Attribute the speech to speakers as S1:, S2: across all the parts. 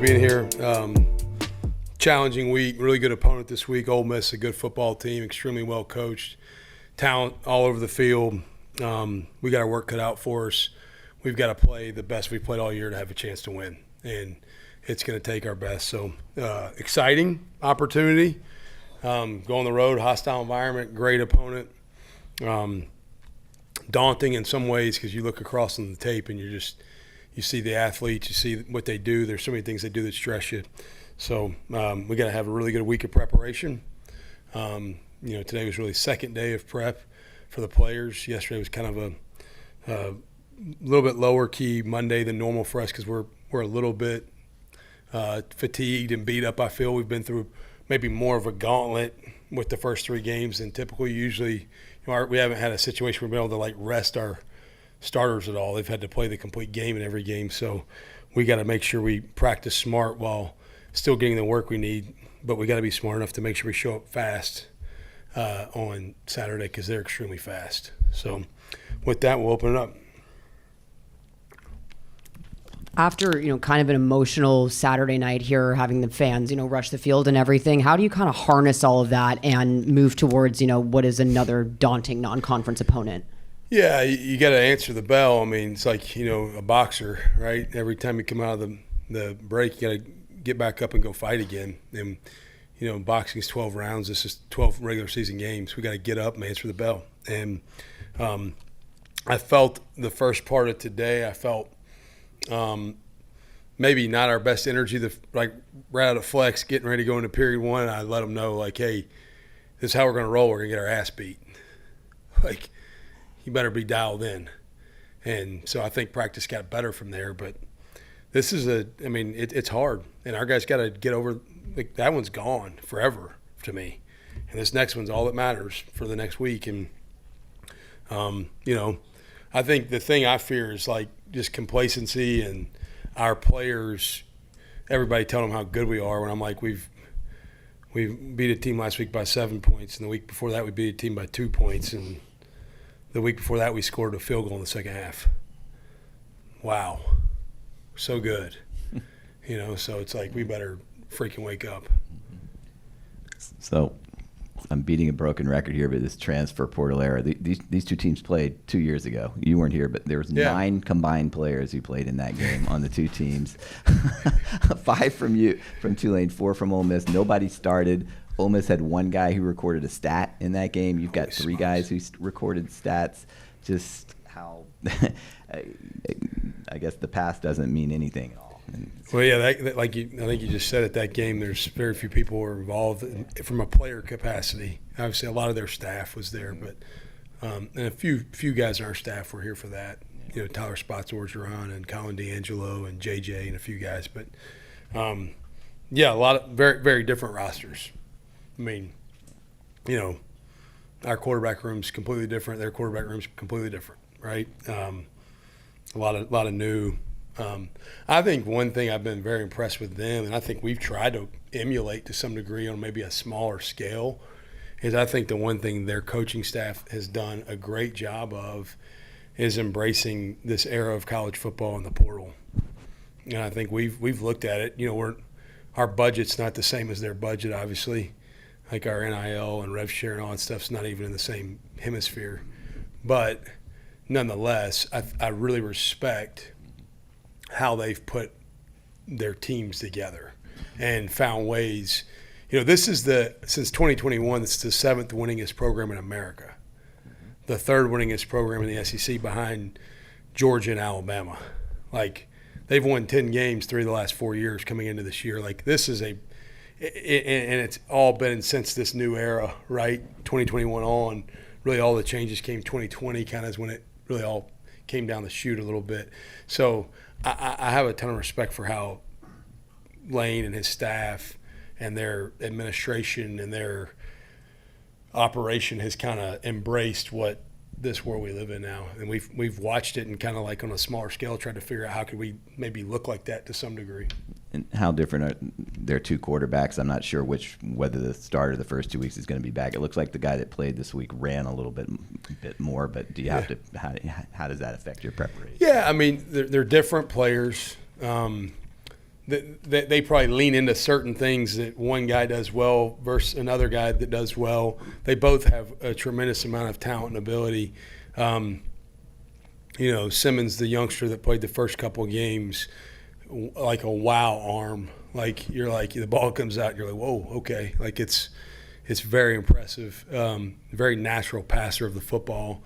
S1: being here. Challenging week, really good opponent this week. Ole Miss, a good football team, extremely well coached, talent all over the field. We got our work cut out for us. We've got to play the best we've played all year to have a chance to win, and it's going to take our best. So exciting opportunity. Go on the road, hostile environment, great opponent. Daunting in some ways because you look across on the tape and you see the athletes, you see what they do. There's so many things they do that stress you. So we got to have a really good week of preparation. Today was really second day of prep for the players. Yesterday was kind of a little bit lower key Monday than normal for us because we're a little bit fatigued and beat up. I feel we've been through maybe more of a gauntlet with the first three games than typically. Usually, we haven't had a situation where we've been able to rest our starters at all. They've had to play the complete game in every game. So we got to make sure we practice smart while still getting the work we need. But we got to be smart enough to make sure we show up fast on Saturday because they're extremely fast. So with that, we'll open it up.
S2: After, kind of an emotional Saturday night here, having the fans, rush the field and everything, how do you kind of harness all of that and move towards, what is another daunting non-conference opponent?
S1: Yeah, you got to answer the bell. I mean, it's like, a boxer, right? Every time you come out of the break, you got to get back up and go fight again. And, boxing is 12 rounds. This is 12 regular season games. We got to get up and answer the bell. And I felt the first part of today, maybe not our best energy, right out of flex, getting ready to go into period one. I let them know, hey, this is how we're going to roll. We're going to get our ass beat. You better be dialed in. And so I think practice got better from there. But this is it's hard. And our guys got to get over that one's gone forever to me. And this next one's all that matters for the next week. And, I think the thing I fear is just complacency and our players, everybody telling them how good we are when I'm we beat a team last week by 7 points, and the week before that we beat a team by 2 points, and the week before that we scored a field goal in the second half. Wow. So good. So it's we better freaking wake up.
S3: So I'm beating a broken record here, but this transfer portal era, these two teams played 2 years ago. You weren't here, but there was 9 combined players who played in that game on the two teams. 5 from Tulane, 4 from Ole Miss. Nobody started. Ole Miss had one guy who recorded a stat in that game. You've got 3 guys who recorded stats. Just how I guess the past doesn't mean anything at all.
S1: Well, yeah, I think you just said at that game, there's very few people who were involved from a player capacity. Obviously, a lot of their staff was there, but and a few guys on our staff were here for that. Tyler Spotsworth-Orgeron and Colin D'Angelo and JJ and a few guys. But, a lot of very, very different rosters. I mean, our quarterback room's completely different. Their quarterback room's completely different, right? A lot of new. I think one thing I've been very impressed with them, and I think we've tried to emulate to some degree on maybe a smaller scale, is I think the one thing their coaching staff has done a great job of is embracing this era of college football in the portal. And I think we've looked at it. Our budget's not the same as their budget, obviously. Our NIL and rev share and all that stuff's not even in the same hemisphere. But nonetheless, I really respect how they've put their teams together and found ways. This is since 2021, it's the 7th winningest program in America, the 3rd winningest program in the SEC behind Georgia and Alabama. They've won 10 games 3 of the last 4 years coming into this year. This is and it's all been since this new era, right? 2021 on, really all the changes came 2020 kind of is when it really all came down the chute a little bit. So I have a ton of respect for how Lane and his staff and their administration and their operation has kind of embraced what this world we live in now. And we've watched it and kind of on a smaller scale tried to figure out how could we maybe look like that to some degree.
S3: And how different are their 2 quarterbacks? I'm not sure whether the starter the first 2 weeks is going to be back. It looks like the guy that played this week ran a little bit more, but do you have to? How does that affect your preparation?
S1: Yeah, they're different players. they probably lean into certain things that one guy does well versus another guy that does well. They both have a tremendous amount of talent and ability. Simmons, the youngster that played the first couple of games, like a wow arm. Like you're like the ball comes out, you're like, whoa, okay. Like it's very impressive. Very natural passer of the football.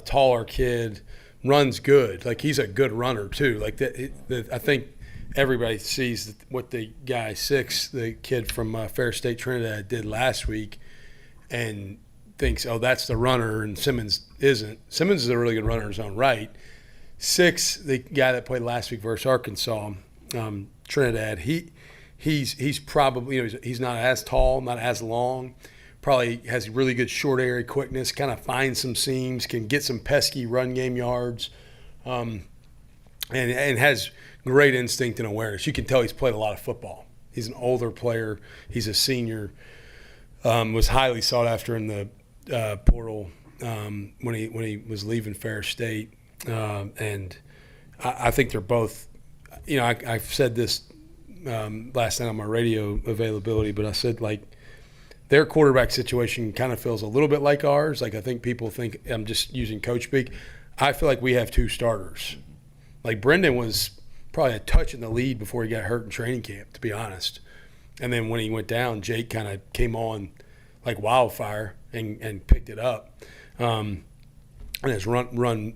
S1: Taller kid, runs good. Like he's a good runner too. Like I think everybody sees what the guy 6, the kid from Fair State Trinidad, did last week, and thinks, oh, that's the runner, and Simmons isn't. Simmons is a really good runner in his own right. 6, the guy that played last week versus Arkansas, Trinidad, he's probably, he's not as tall, not as long, probably has really good short area quickness, kind of finds some seams, can get some pesky run game yards, and has great instinct and awareness. You can tell he's played a lot of football. He's an older player. He's a senior. Was highly sought after in the portal when he was leaving Fair State, and I think they're both. I've said this last night on my radio availability, but I said like their quarterback situation kind of feels a little bit like ours. Like I think people think I'm just using coach speak. I feel like we have 2 starters. Like Brendan was probably a touch in the lead before he got hurt in training camp, to be honest. And then when he went down, Jake kind of came on like wildfire and picked it up, and has run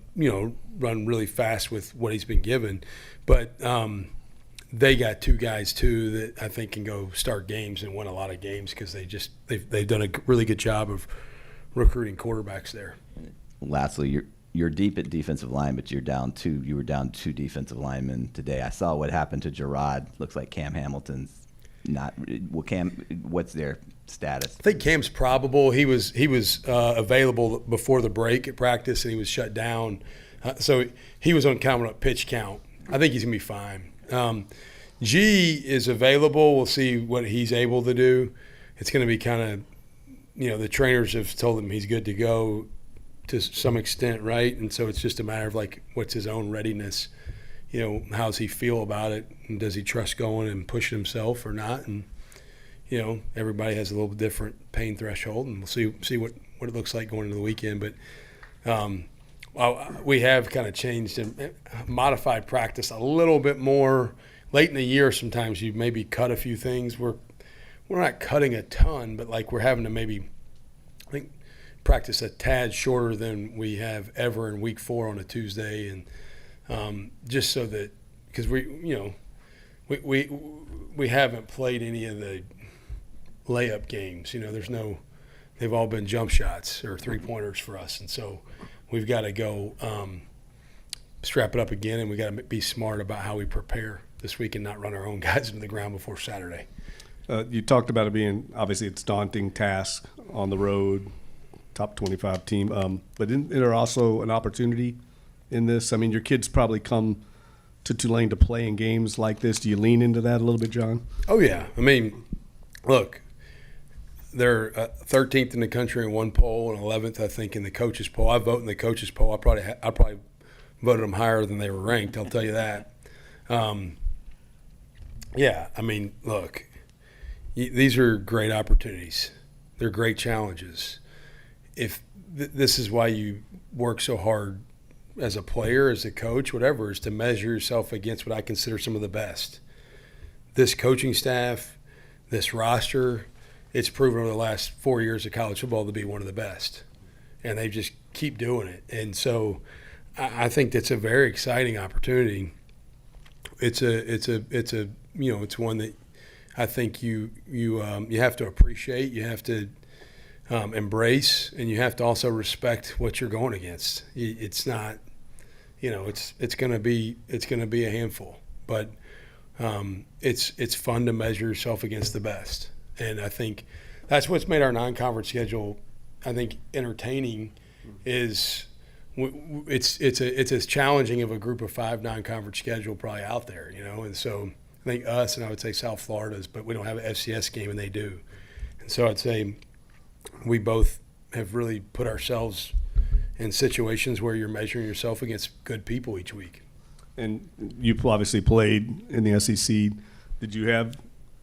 S1: really fast with what he's been given. But they got 2 guys too that I think can go start games and win a lot of games because they've done a really good job of recruiting quarterbacks there.
S3: Lastly, you're deep at defensive line, but you were down 2 defensive linemen today. I saw what happened to Gerard. Looks like Cam Hamilton's not. What's their status?
S1: I think Cam's probable. He was available before the break at practice, and he was shut down. So he was on coming up pitch count. I think he's gonna be fine. G is available. We'll see what he's able to do. It's gonna be kind of, the trainers have told him he's good to go to some extent, right? And so it's just a matter of like, what's his own readiness? How's he feel about it? And does he trust going and pushing himself or not? And, everybody has a little different pain threshold, and we'll see what it looks like going into the weekend. But we have kind of changed and modified practice a little bit more. Late in the year, sometimes you maybe cut a few things. We're not cutting a ton, but like we're having to maybe, I think, practice a tad shorter than we have ever in week 4 on a Tuesday, and just so that because we haven't played any of the layup games. They've all been jump shots or 3-pointers for us, and so we've got to go strap it up again, and we got to be smart about how we prepare this week and not run our own guys into the ground before Saturday.
S4: You talked about it being obviously it's a daunting task on the road. Top 25 team. But isn't there also an opportunity in this? I mean, your kids probably come to Tulane to play in games like this. Do you lean into that a little bit, John?
S1: Oh, yeah. I mean, look, they're 13th in the country in one poll and 11th, I think, in the coaches poll. I vote in the coaches poll. I probably voted them higher than they were ranked, I'll tell you that. Yeah, I mean, look, these are great opportunities. They're great challenges. If this is why you work so hard as a player, as a coach, whatever, is to measure yourself against what I consider some of the best. This coaching staff, this roster, it's proven over the last 4 years of college football to be one of the best, and they just keep doing it. And so, I think that's a very exciting opportunity. It's one that I think you have to appreciate. You have to embrace, and you have to also respect what you're going against. It's not, it's going to be a handful, but it's fun to measure yourself against the best, and I think that's what's made our non-conference schedule, I think, entertaining. Is it's as challenging of a group of 5 non-conference schedule probably out there, and so I think us and I would say South Florida's, but we don't have an FCS game and they do, and so I'd say we both have really put ourselves in situations where you're measuring yourself against good people each week.
S4: And you obviously played in the SEC Did you have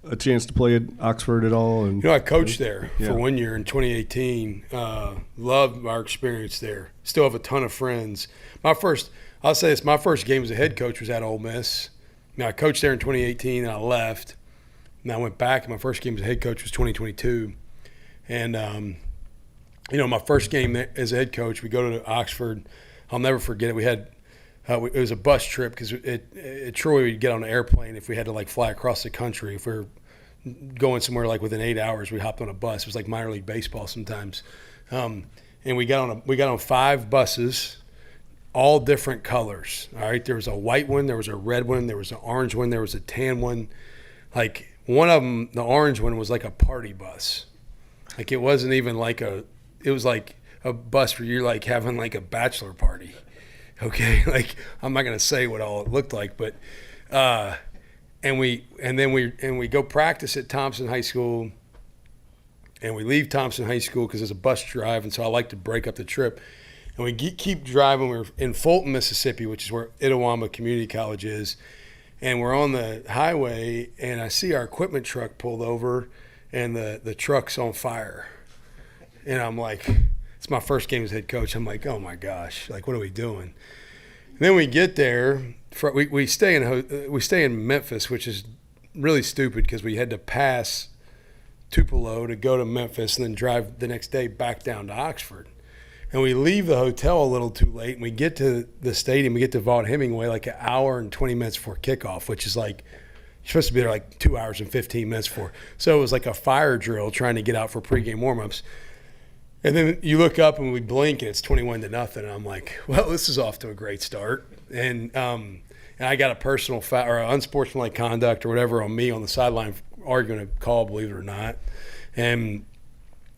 S4: a chance to play at Oxford at all? And
S1: I coached there
S4: Yeah.
S1: for 1 year in 2018. Loved our experience there. Still have a ton of friends. I'll say this, my first game as a head coach was at Ole Miss. Now, I coached there in 2018, and I left. And I went back, and my first game as a head coach was 2022. And, my first game as a head coach, we go to Oxford. I'll never forget it. We had it was a bus trip because at Troy we'd get on an airplane if we had to like fly across the country. If we were going somewhere like within 8 hours, we hopped on a bus. It was like minor league baseball sometimes. And we got on 5 buses, all different colors. All right, there was a white one, there was a red one, there was an orange one, there was a tan one. Like one of them, the orange one was like a party bus. Like it wasn't even like it was like a bus where you're like having like a bachelor party. Okay, like I'm not gonna say what all it looked like, but and we go practice at Thompson High School, and we leave Thompson High School because there's a bus drive, and so I like to break up the trip. And we keep driving. We're in Fulton, Mississippi, which is where Itawamba Community College is, and we're on the highway, and I see our equipment truck pulled over, and the truck's on fire, and I'm like. It's my first game as head coach. I'm like, oh my gosh, like what are we doing? And then we get there. We stay in Memphis, which is really stupid because we had to pass Tupelo to go to Memphis and then drive the next day back down to Oxford. And we leave the hotel a little too late, and we get to the stadium. We get to Vaught-Hemingway like an hour and 20 minutes before kickoff, which is like you're supposed to be there like 2 hours and 15 minutes before. So it was like a fire drill trying to get out for pregame warmups. And then you look up and we blink and it's 21-0. And I'm like, well, this is off to a great start. And I got a personal foul or unsportsmanlike conduct or whatever on me on the sideline arguing a call, believe it or not. And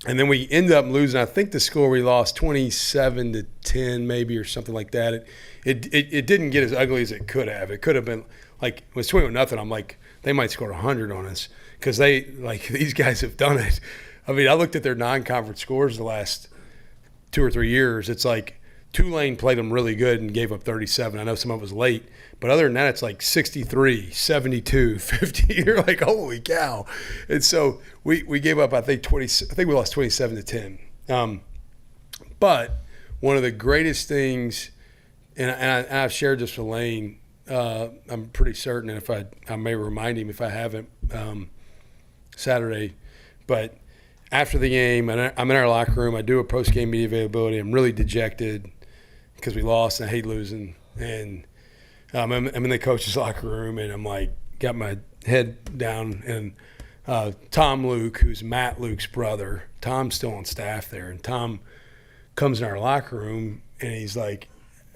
S1: then we end up losing. I think the score we lost 27-10 maybe or something like that. It didn't get as ugly as it could have. It could have been like it was 21-0. I'm like, they might score 100 on us because these guys have done it. I mean, I looked at their non-conference scores the last 2 or 3 years. It's like Tulane played them really good and gave up 37. I know some of it was late. But other than that, it's like 63, 72, 50. You're like, holy cow. And so we gave up, I think we lost 27-10. But one of the greatest things, and I've shared this with Lane, I'm pretty certain, and if I may remind him if I haven't Saturday, but after the game, I'm in our locker room. I do a post-game media availability. I'm really dejected because we lost, and I hate losing. And I'm in the coach's locker room, and I'm like, got my head down. And Tom Luke, who's Matt Luke's brother, Tom's still on staff there. And Tom comes in our locker room, and he's like,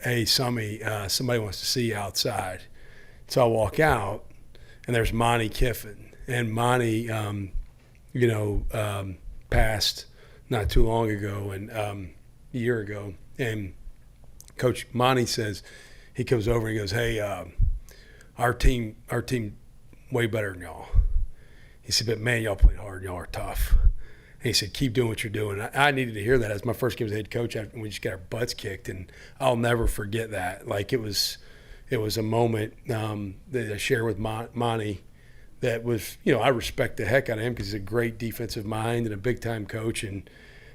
S1: hey, somebody wants to see you outside. So I walk out, and there's Monty Kiffin. And Monty, passed not too long ago and a year ago. And Coach Monty says, he comes over and he goes, hey, our team way better than y'all. He said, but man, y'all played hard. Y'all are tough. And he said, keep doing what you're doing. I needed to hear that as my first game as head coach after we just got our butts kicked. And I'll never forget that. Like it was a moment that I shared with Monty that was, I respect the heck out of him because he's a great defensive mind and a big-time coach. And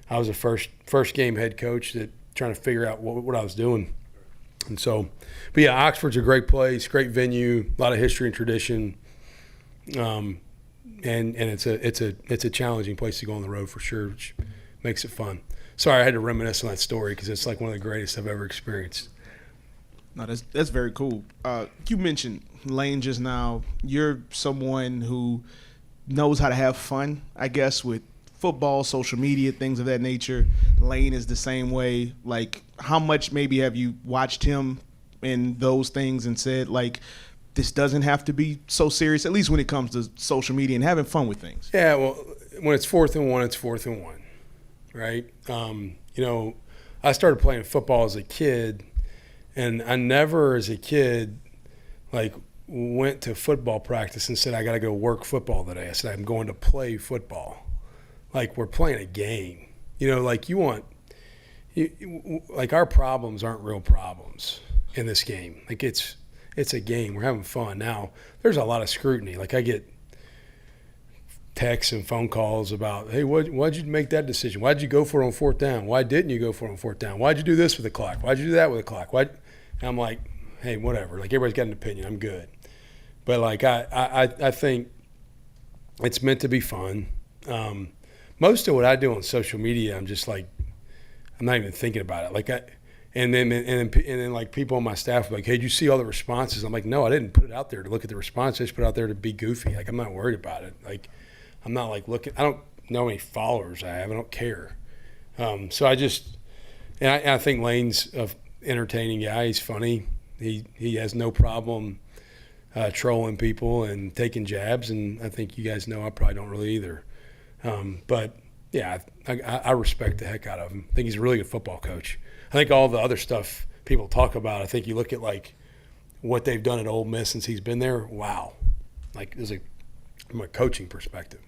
S1: I was a first game head coach that trying to figure out what I was doing. And so, but yeah, Oxford's a great place, great venue, a lot of history and tradition. And it's a challenging place to go on the road for sure, which makes it fun. Sorry, I had to reminisce on that story because it's like one of the greatest I've ever experienced.
S5: No, that's very cool. You mentioned Lane just now. You're someone who knows how to have fun, I guess, with football, social media, things of that nature. Lane is the same way. Like, how much maybe have you watched him in those things and said, like, this doesn't have to be so serious, at least when it comes to social media and having fun with things?
S1: Yeah, well, when it's 4th and 1, it's 4th and 1, right? I started playing football as a kid, and I never as a kid, like, went to football practice and said, I got to go work football today. I said, I'm going to play football. Like, we're playing a game. Like our problems aren't real problems in this game. Like, it's it's a game. We're having fun. Now, there's a lot of scrutiny. Like I get texts and phone calls about, hey, why'd you make that decision? Why'd you go for it on fourth down? Why didn't you go for it on fourth down? Why'd you do this with the clock? Why'd you do that with the clock? And I'm like, hey, whatever. Like everybody's got an opinion. I'm good. But like I think it's meant to be fun. Most of what I do on social media, I'm just like, I'm not even thinking about it. Like and then like people on my staff are like, hey, did you see all the responses? I'm like, no, I didn't put it out there to look at the responses. I just put it out there to be goofy. Like I'm not worried about it. Like I'm not like looking. I don't know how many followers I have. I don't care. So I think Lane's an entertaining guy. He's funny. He has no problem trolling people and taking jabs, and I think you guys know I probably don't really either. But yeah, I respect the heck out of him. I think he's a really good football coach. I think all the other stuff people talk about, I think you look at like what they've done at Ole Miss since he's been there. Wow, like from a coaching perspective.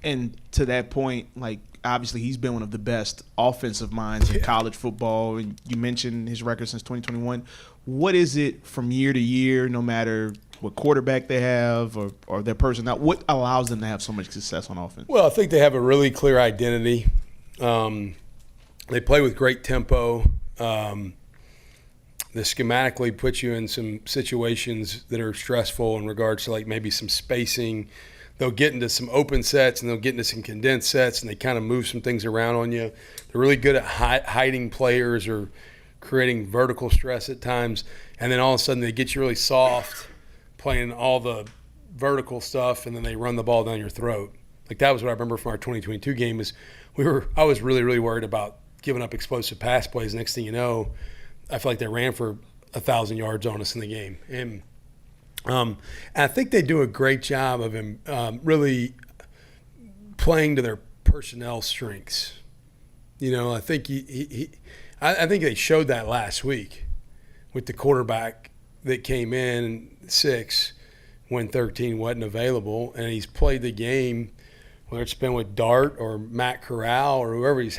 S5: And to that point, like obviously he's been one of the best offensive minds in college football. And you mentioned his record since 2021. What is it from year to year, no matter what quarterback they have or their personnel, what allows them to have so much success on offense?
S1: Well, I think they have a really clear identity. They play with great tempo. They schematically put you in some situations that are stressful in regards to like maybe some spacing. They'll get into some open sets and they'll get into some condensed sets and they kind of move some things around on you. They're really good at hiding players or creating vertical stress at times. And then all of a sudden they get you really soft playing all the vertical stuff and then they run the ball down your throat. Like that was what I remember from our 2022 game is I was really, really worried about giving up explosive pass plays. Next thing you know, I feel like they ran for 1,000 yards on us in the game. And I think they do a great job of really playing to their personnel strengths. You know, I think I think they showed that last week with the quarterback that came in 6 when 13 wasn't available, and he's played the game, whether it's been with Dart or Matt Corral or whoever he's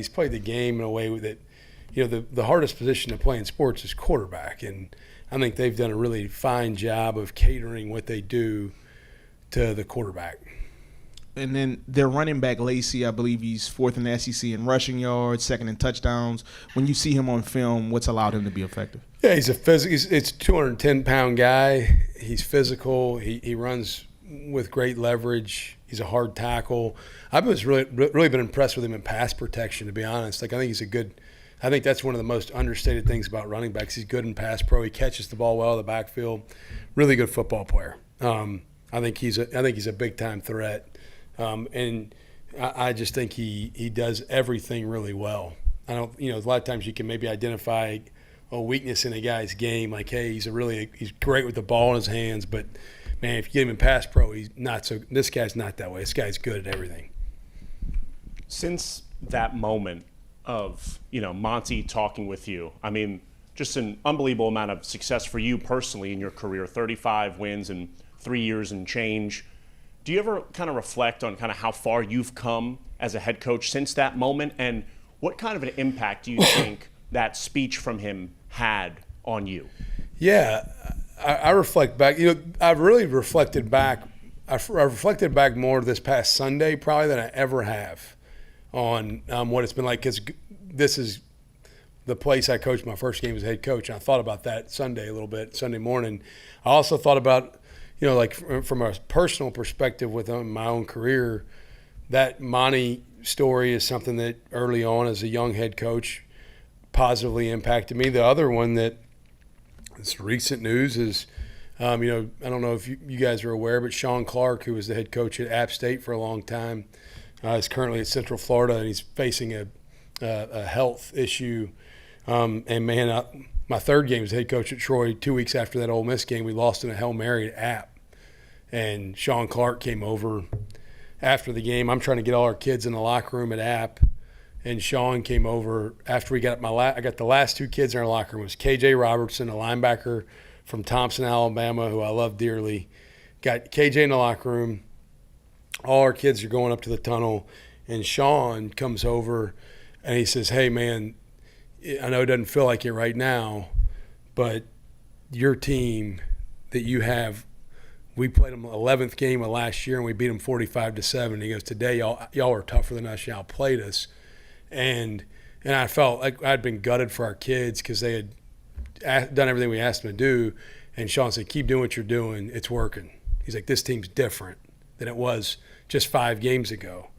S1: played the game in a way that, you know, the hardest position to play in sports is quarterback, and I think they've done a really fine job of catering what they do to the quarterback.
S5: And then their running back, Lacey, I believe he's 4th in the SEC in rushing yards, 2nd in touchdowns. When you see him on film, what's allowed him to be effective?
S1: Yeah, he's a 210-pound guy. He's physical. He runs with great leverage. He's a hard tackle. I've really been impressed with him in pass protection, to be honest. Like I think that's one of the most understated things about running backs. He's good in pass pro. He catches the ball well in the backfield. Really good football player. I think he's a big time threat. And I just think he does everything really well. I don't, a lot of times you can maybe identify a weakness in a guy's game, like, hey, he's great with the ball in his hands, but man, if you get him in pass pro, he's not so. This guy's not that way. This guy's good at everything.
S6: Since that moment of Monty talking with you, I mean, just an unbelievable amount of success for you personally in your career, 35 wins in 3 years and change. Do you ever kind of reflect on kind of how far you've come as a head coach since that moment, and what kind of an impact do you think that speech from him had on you?
S1: Yeah, I reflect back. I've really reflected back. I've reflected back more this past Sunday probably than I ever have on what it's been like, because this is the place I coached my first game as head coach, and I thought about that Sunday a little bit, Sunday morning. I also thought about, like from a personal perspective with my own career, that Monty story is something that early on as a young head coach positively impacted me. The other one that is recent news is, I don't know if you guys are aware, but Sean Clark, who was the head coach at App State for a long time, is currently at Central Florida, and he's facing a health issue. And man, my third game as head coach at Troy, 2 weeks after that Ole Miss game, we lost in a Hail Mary at App. And Sean Clark came over after the game. I'm trying to get all our kids in the locker room at App. And Sean came over after we got I got the last 2 kids in our locker room. It was KJ Robertson, a linebacker from Thompson, Alabama, who I love dearly. Got KJ in the locker room. All our kids are going up to the tunnel. And Sean comes over and he says, hey, man, I know it doesn't feel like it right now, but your team that you have, we played them 11th game of last year and we beat them 45-7. He goes, today y'all are tougher than us. Y'all played us. And I felt like I'd been gutted for our kids because they had done everything we asked them to do. And Sean said, keep doing what you're doing. It's working. He's like, this team's different than it was just 5 games ago.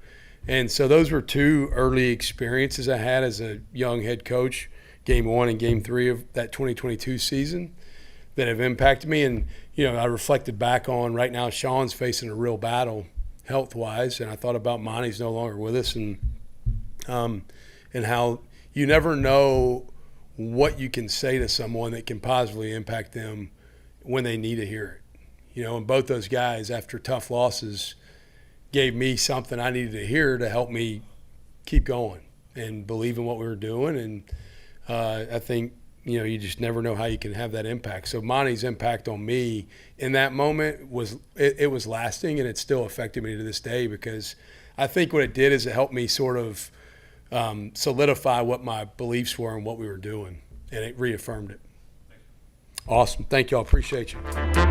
S1: And so those were 2 early experiences I had as a young head coach, game 1 and game 3 of that 2022 season, that have impacted me. And, I reflected back on right now Sean's facing a real battle health-wise, and I thought about Monty's no longer with us, and how you never know what you can say to someone that can positively impact them when they need to hear it. And both those guys, after tough losses, gave me something I needed to hear to help me keep going and believe in what we were doing. And I think, you just never know how you can have that impact. So Monty's impact on me in that moment was lasting, and it still affected me to this day, because I think what it did is it helped me sort of solidify what my beliefs were and what we were doing, and it reaffirmed it. Awesome. Thank you all. Appreciate you.